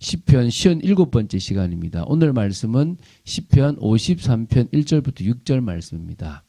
시편 57번째 시간입니다. 오늘 말씀은 시편 53편 1절부터 6절 말씀입니다.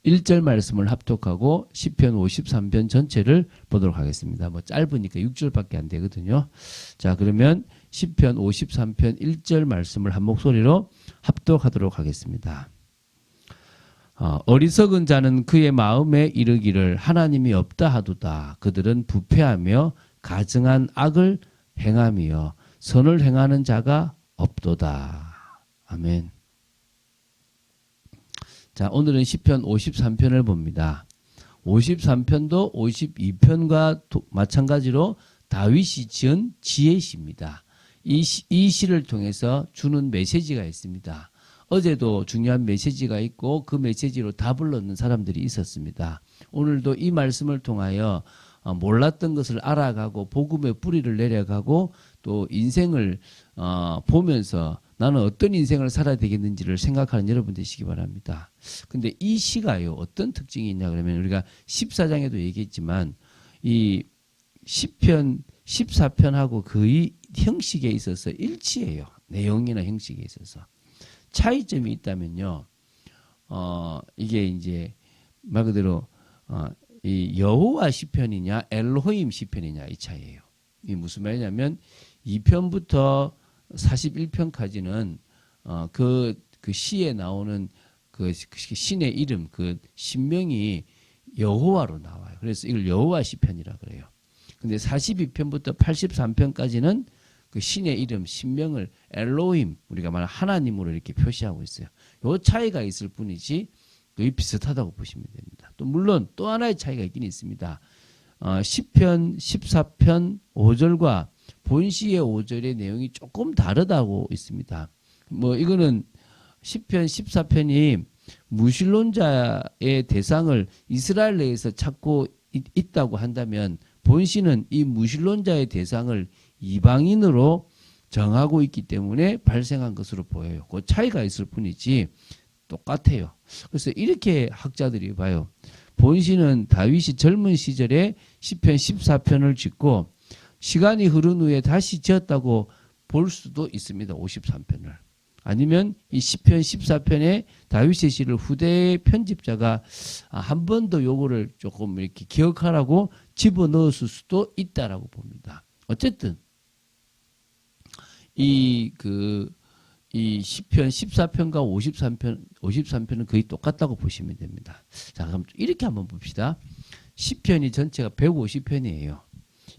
1절 말씀을 합독하고 시편 53편 전체를 보도록 하겠습니다. 뭐 짧으니까 6절밖에 안 되거든요. 자, 그러면 시편 53편 1절 말씀을 한 목소리로 합독하도록 하겠습니다. 어리석은 자는 그의 마음에 이르기를 하나님이 없다 하도다. 그들은 부패하며 가증한 악을 행하며 선을 행하는 자가 없도다. 아멘. 자, 오늘은 시편 53편을 봅니다. 53편도 52편과 마찬가지로 다윗이 지은 지혜시입니다. 이 시를 통해서 주는 메시지가 있습니다. 어제도 중요한 메시지가 있고 그 메시지로 답을 얻는 사람들이 있었습니다. 오늘도 이 말씀을 통하여 몰랐던 것을 알아가고 복음의 뿌리를 내려가고 또 인생을 보면서 나는 어떤 인생을 살아야 되겠는지를 생각하는 여러분 되시기 바랍니다. 근데 이 시가요, 어떤 특징이 있냐 그러면 우리가 14장에도 얘기했지만 이 시편 14편하고 거의 형식에 있어서 일치해요. 내용이나 형식에 있어서. 차이점이 있다면요, 이게 이제 말 그대로 이 여호와 시편이냐 엘로힘 시편이냐 이 차이예요. 이 무슨 말이냐면 2편부터 41편까지는 그 시에 나오는 그 신의 이름, 그 신명이 여호와로 나와요. 그래서 이걸 여호와 시편이라 그래요. 근데 42편부터 83편까지는 그 신의 이름, 신명을 엘로힘, 우리가 말하는 하나님으로 이렇게 표시하고 있어요. 요 차이가 있을 뿐이지 거의 비슷하다고 보시면 됩니다. 또 물론 또 하나의 차이가 있긴 있습니다. 시편 14편 5절과 본시의 5절의 내용이 조금 다르다고 있습니다. 뭐 이거는 시편 14편이 무신론자의 대상을 이스라엘 내에서 찾고 있다고 한다면 본시는 이 무신론자의 대상을 이방인으로 정하고 있기 때문에 발생한 것으로 보여요. 그 차이가 있을 뿐이지 똑같아요. 그래서 이렇게 학자들이 봐요. 본시는 다윗이 젊은 시절에 시편 14편을 짓고 시간이 흐른 후에 다시 지었다고 볼 수도 있습니다. 53편을. 아니면 이 시편 14편에 다윗의 시를 후대의 편집자가 한 번 더 요거를 조금 이렇게 기억하라고 집어넣었을 수도 있다라고 봅니다. 어쨌든 이 시편 14편과 53편은 거의 똑같다고 보시면 됩니다. 자, 그럼 이렇게 한번 봅시다. 시편이 전체가 150편이에요.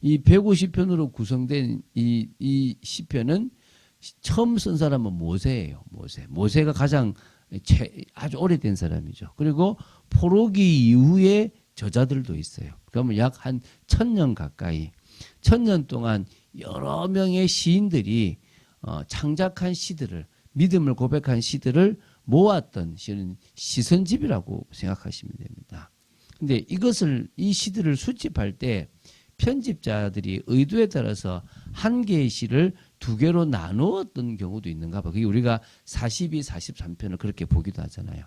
이 150편으로 구성된 이 시편은 처음 쓴 사람은 모세예요. 모세가 가장 아주 오래된 사람이죠. 그리고 포로기 이후에 저자들도 있어요. 그러면 약 한 1000년 가까이 1000년 동안 여러 명의 시인들이 창작한 시들을, 믿음을 고백한 시들을 모았던 시는 시선집이라고 생각하시면 됩니다. 근데 이 시들을 수집할 때 편집자들이 의도에 따라서 한 개의 시를 두 개로 나누었던 경우도 있는가 봐. 그게 우리가 42, 43편을 그렇게 보기도 하잖아요.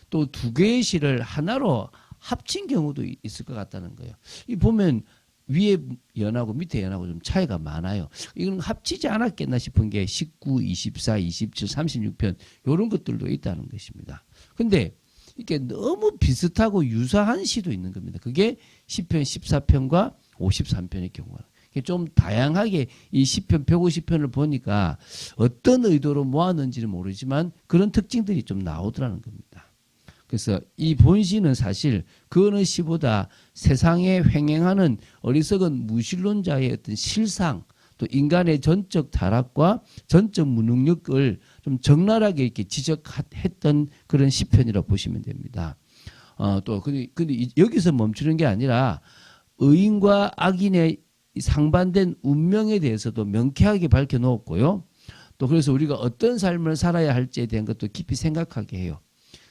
또 두 개의 시를 하나로 합친 경우도 있을 것 같다는 거예요. 이 보면 위에 연하고 밑에 연하고 좀 차이가 많아요. 이건 합치지 않았겠나 싶은 게 19, 24, 27, 36편 이런 것들도 있다는 것입니다. 근데 이게 너무 비슷하고 유사한 시도 있는 겁니다. 그게 시편 14편과 53편의 경우가. 좀 다양하게 이 시편 150편을 보니까 어떤 의도로 모았는지는 모르지만 그런 특징들이 좀 나오더라는 겁니다. 그래서 이 본시는 사실 그 어느 시보다 세상에 횡행하는 어리석은 무신론자의 어떤 실상, 또 인간의 전적 타락과 전적 무능력을 좀 적나라하게 이렇게 지적했던 그런 시편이라고 보시면 됩니다. 근데 여기서 멈추는 게 아니라 의인과 악인의 상반된 운명에 대해서도 명쾌하게 밝혀놓았고요. 또 그래서 우리가 어떤 삶을 살아야 할지에 대한 것도 깊이 생각하게 해요.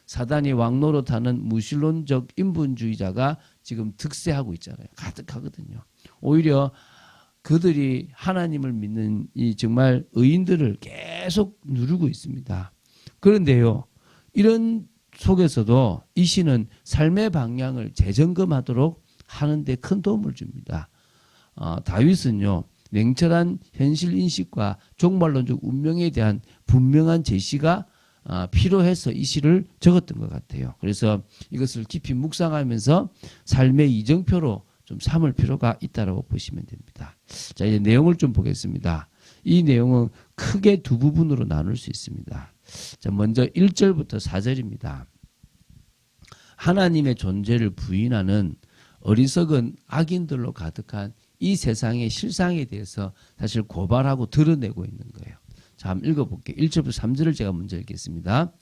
사단이 왕노릇하는 무신론적 인본주의자가 지금 득세하고 있잖아요. 가득하거든요. 오히려 그들이 하나님을 믿는 이 정말 의인들을 계속 누르고 있습니다. 그런데요, 이런 속에서도 이 시는 삶의 방향을 재점검하도록 하는 데 큰 도움을 줍니다. 다윗은요, 냉철한 현실 인식과 종말론적 운명에 대한 분명한 제시가 필요해서 이 시를 적었던 것 같아요. 그래서 이것을 깊이 묵상하면서 삶의 이정표로 좀 삼을 필요가 있다고 보시면 됩니다. 자, 이제 내용을 좀 보겠습니다. 이 내용은 크게 두 부분으로 나눌 수 있습니다. 자, 먼저 1절부터 4절입니다. 하나님의 존재를 부인하는 어리석은 악인들로 가득한 이 세상의 실상에 대해서 사실 고발하고 드러내고 있는 거예요. 자, 한번 읽어볼게요. 1절부터 3절을 제가 먼저 읽겠습니다.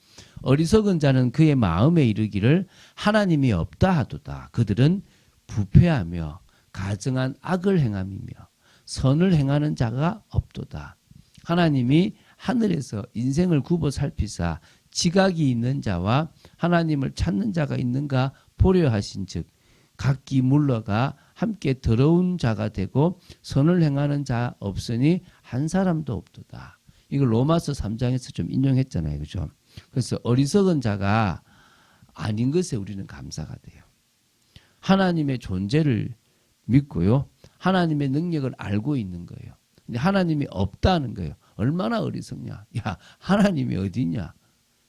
어리석은 자는 그의 마음에 이르기를 하나님이 없다 하도다. 그들은 부패하며 가증한 악을 행함이며 선을 행하는 자가 없도다. 하나님이 하늘에서 인생을 굽어 살피사 지각이 있는 자와 하나님을 찾는 자가 있는가 보려 하신 즉 각기 물러가 함께 더러운 자가 되고 선을 행하는 자 없으니 한 사람도 없도다. 이걸 로마서 3장에서 좀 인용했잖아요. 그죠? 그래서 어리석은 자가 아닌 것에 우리는 감사가 돼요. 하나님의 존재를 믿고요. 하나님의 능력을 알고 있는 거예요. 근데 하나님이 없다는 거예요. 얼마나 어리석냐. 야, 하나님이 어디 있냐.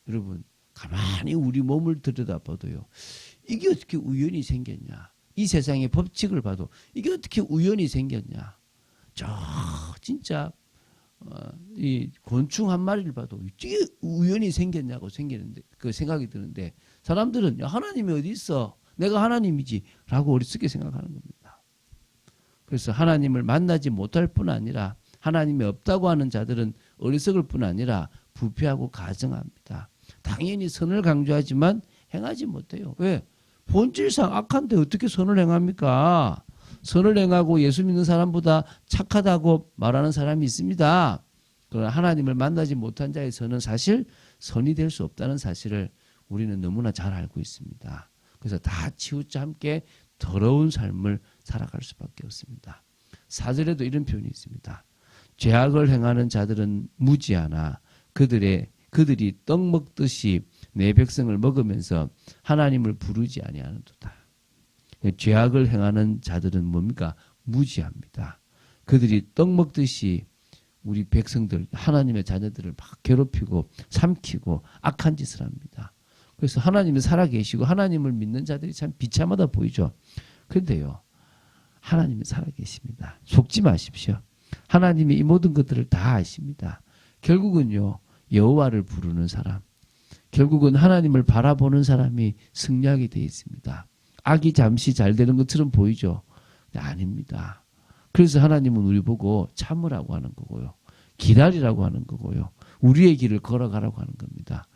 여러분 가만히 우리 몸을 들여다봐도요. 이게 어떻게 우연히 생겼냐. 이 세상의 법칙을 봐도 이게 어떻게 우연히 생겼냐. 저 진짜 이 곤충 한 마리를 봐도 이게 우연히 생겼냐고 생기는데 그 생각이 드는데 사람들은 야, 하나님이 어디 있어? 내가 하나님이지 라고 어리석게 생각하는 겁니다. 그래서 하나님을 만나지 못할 뿐 아니라 하나님이 없다고 하는 자들은 어리석을 뿐 아니라 부패하고 가증합니다. 당연히 선을 강조하지만 행하지 못해요. 왜? 본질상 악한데 어떻게 선을 행합니까? 선을 행하고 예수 믿는 사람보다 착하다고 말하는 사람이 있습니다. 그러나 하나님을 만나지 못한 자에서는 사실 선이 될 수 없다는 사실을 우리는 너무나 잘 알고 있습니다. 그래서 다 치우쳐 함께 더러운 삶을 살아갈 수밖에 없습니다. 4절에도 이런 표현이 있습니다. 죄악을 행하는 자들은 무지하나 그들이 떡 먹듯이 내 백성을 먹으면서 하나님을 부르지 아니하는도다. 죄악을 행하는 자들은 뭡니까? 무지합니다. 그들이 떡 먹듯이 우리 백성들, 하나님의 자녀들을 막 괴롭히고 삼키고 악한 짓을 합니다. 그래서 하나님이 살아계시고 하나님을 믿는 자들이 참 비참하다 보이죠. 그런데요. 하나님이 살아계십니다. 속지 마십시오. 하나님이 이 모든 것들을 다 아십니다. 결국은요. 여호와를 부르는 사람, 결국은 하나님을 바라보는 사람이 승리하게 되어 있습니다. 악이 잠시 잘 되는 것처럼 보이죠. 근데 아닙니다. 그래서 하나님은 우리 보고 참으라고 하는 거고요. 기다리라고 하는 거고요. 우리의 길을 걸어가라고 하는 겁니다.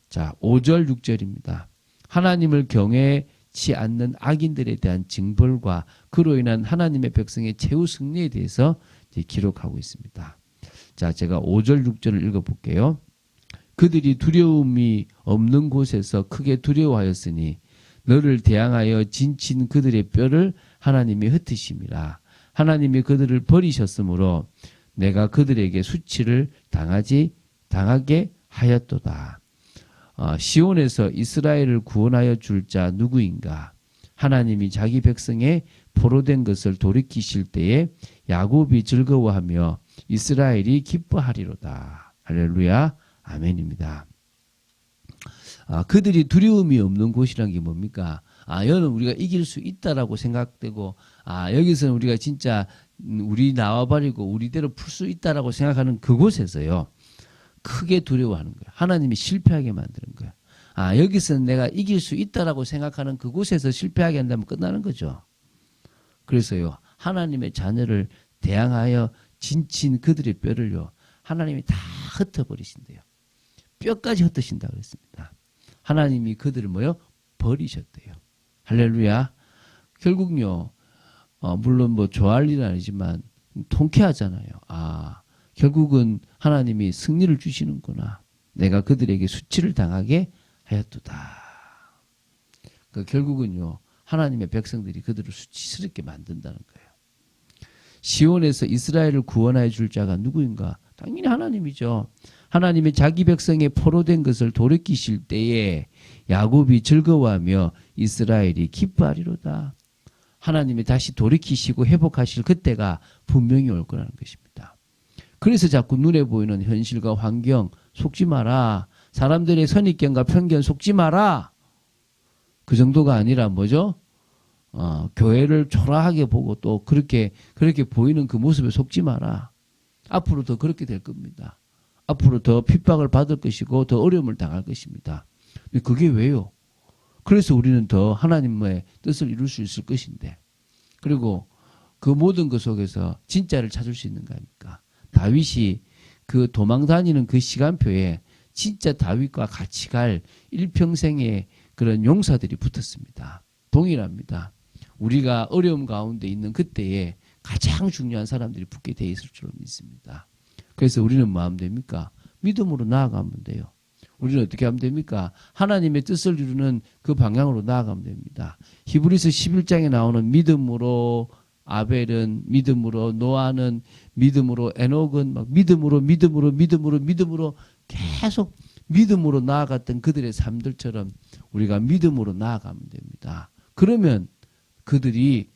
자, 5절 6절입니다. 하나님을 경외치 않는 악인들에 대한 징벌과 그로 인한 하나님의 백성의 최후 승리에 대해서 이제 기록하고 있습니다. 자, 제가 5절 6절을 읽어볼게요. 그들이 두려움이 없는 곳에서 크게 두려워하였으니 너를 대항하여 진친 그들의 뼈를 하나님이 흩으심이라. 하나님이 그들을 버리셨으므로 내가 그들에게 수치를 당하게 하였도다. 시온에서 이스라엘을 구원하여 줄 자 누구인가? 하나님이 자기 백성의 포로된 것을 돌이키실 때에 야곱이 즐거워하며 이스라엘이 기뻐하리로다. 할렐루야. 아멘입니다. 그들이 두려움이 없는 곳이란 게 뭡니까? 여기는 우리가 이길 수 있다라고 생각되고, 여기서는 우리가 진짜 우리 나와버리고 우리대로 풀 수 있다라고 생각하는 그곳에서요. 크게 두려워하는 거예요. 하나님이 실패하게 만드는 거예요. 여기서는 내가 이길 수 있다라고 생각하는 그곳에서 실패하게 한다면 끝나는 거죠. 그래서요. 하나님의 자녀를 대항하여 진친 그들의 뼈를요. 하나님이 다 흩어버리신대요. 뼈까지 흩으신다 그랬습니다. 하나님이 그들을 버리셨대요. 할렐루야. 결국요. 물론 좋아할 일은 아니지만 통쾌하잖아요. 결국은 하나님이 승리를 주시는구나. 내가 그들에게 수치를 당하게 하였도다. 결국은요. 하나님의 백성들이 그들을 수치스럽게 만든다는 거예요. 시온에서 이스라엘을 구원하여 줄 자가 누구인가? 당연히 하나님이죠. 하나님이 자기 백성의 포로된 것을 돌이키실 때에 야곱이 즐거워하며 이스라엘이 기뻐하리로다. 하나님이 다시 돌이키시고 회복하실 그때가 분명히 올 거라는 것입니다. 그래서 자꾸 눈에 보이는 현실과 환경 속지 마라. 사람들의 선입견과 편견 속지 마라. 그 정도가 아니라 뭐죠? 교회를 초라하게 보고 또 그렇게 보이는 그 모습에 속지 마라. 앞으로 더 그렇게 될 겁니다. 앞으로 더 핍박을 받을 것이고 더 어려움을 당할 것입니다. 그게 왜요? 그래서 우리는 더 하나님의 뜻을 이룰 수 있을 것인데, 그리고 그 모든 것 속에서 진짜를 찾을 수 있는 거니까. 다윗이 그 도망 다니는 그 시간표에 진짜 다윗과 같이 갈 일평생의 그런 용사들이 붙었습니다. 동일합니다. 우리가 어려움 가운데 있는 그때에 가장 중요한 사람들이 붙게 돼 있을 줄로 믿습니다. 그래서 우리는 뭐 하면 됩니까? 믿음으로 나아가면 돼요. 우리는 어떻게 하면 됩니까? 하나님의 뜻을 이루는 그 방향으로 나아가면 됩니다. 히브리서 11장에 나오는 믿음으로 아벨은 믿음으로, 노아는 믿음으로, 에녹은 막 믿음으로 계속 믿음으로 나아갔던 그들의 삶들처럼 우리가 믿음으로 나아가면 됩니다. 그러면 그들이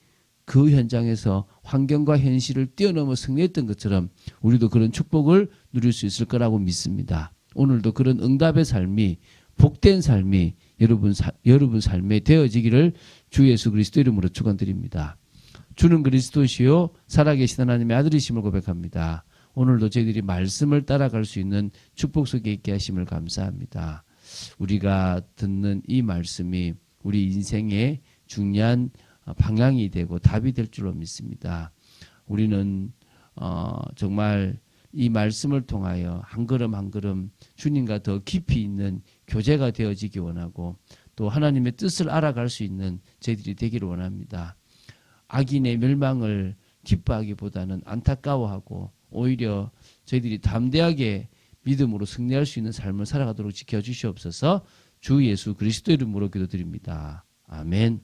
그 현장에서 환경과 현실을 뛰어넘어 승리했던 것처럼 우리도 그런 축복을 누릴 수 있을 거라고 믿습니다. 오늘도 그런 응답의 삶이, 복된 삶이 여러분 삶에 되어지기를 주 예수 그리스도 이름으로 축원드립니다. 주는 그리스도시요 살아계신 하나님의 아들이심을 고백합니다. 오늘도 저희들이 말씀을 따라갈 수 있는 축복 속에 있게 하심을 감사합니다. 우리가 듣는 이 말씀이 우리 인생의 중요한 방향이 되고 답이 될 줄로 믿습니다. 우리는 정말 이 말씀을 통하여 한 걸음 한 걸음 주님과 더 깊이 있는 교제가 되어지기 원하고 또 하나님의 뜻을 알아갈 수 있는 저희들이 되기를 원합니다. 악인의 멸망을 기뻐하기보다는 안타까워하고 오히려 저희들이 담대하게 믿음으로 승리할 수 있는 삶을 살아가도록 지켜주시옵소서. 주 예수 그리스도 이름으로 기도드립니다. 아멘.